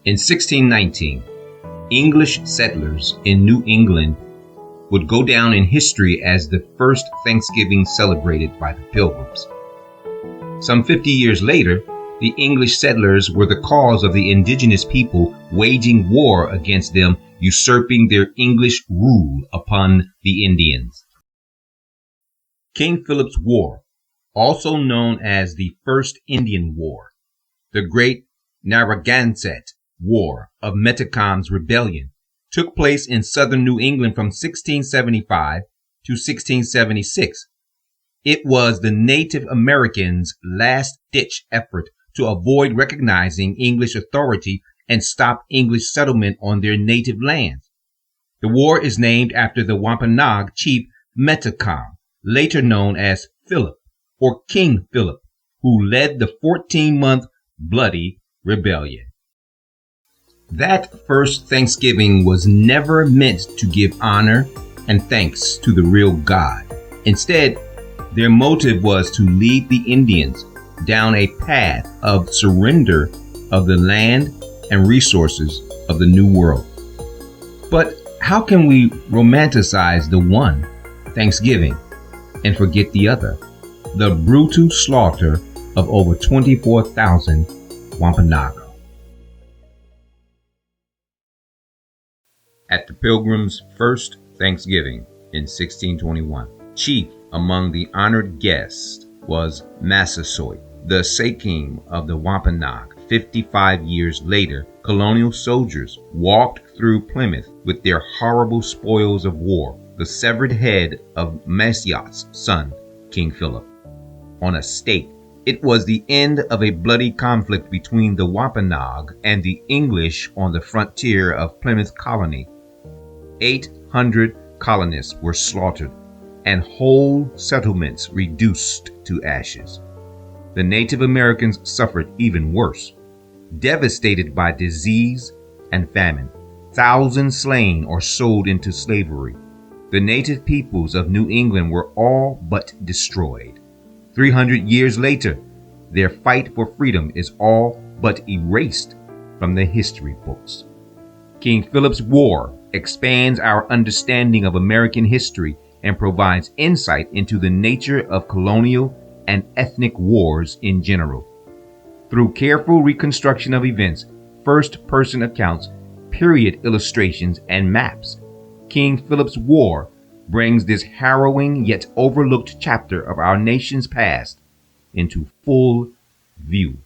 In 1619, English settlers in New England would go down in history as the first Thanksgiving celebrated by the Pilgrims. Some 50 years later, the English settlers were the cause of the indigenous people waging war against them, usurping their English rule upon the Indians. King Philip's War, also known as the First Indian War, the Great Narragansett War of Metacom's Rebellion, took place in southern New England from 1675 to 1676. It was the Native Americans' last-ditch effort to avoid recognizing English authority and stop English settlement on their native lands. The war is named after the Wampanoag chief Metacom, later known as Philip or King Philip, who led the 14-month bloody rebellion. That first Thanksgiving was never meant to give honor and thanks to the real God. Instead, their motive was to lead the Indians down a path of surrender of the land and resources of the New World. But how can we romanticize the one, Thanksgiving, and forget the other, the brutal slaughter of over 24,000 Wampanoag? At the Pilgrims' first Thanksgiving in 1621, chief among the honored guests was Massasoit, the Sakim of the Wampanoag. 55 years later, colonial soldiers walked through Plymouth with their horrible spoils of war, the severed head of Masyot's son, King Philip, on a stake. It was the end of a bloody conflict between the Wampanoag and the English on the frontier of Plymouth Colony. 800 colonists were slaughtered and whole settlements reduced to ashes. The Native Americans suffered even worse. Devastated by disease and famine, thousands slain or sold into slavery, the native peoples of New England were all but destroyed. 300 years later, their fight for freedom is all but erased from the history books. King Philip's War expands our understanding of American history and provides insight into the nature of colonial and ethnic wars in general. Through careful reconstruction of events, first-person accounts, period illustrations, and maps, King Philip's War brings this harrowing yet overlooked chapter of our nation's past into full view.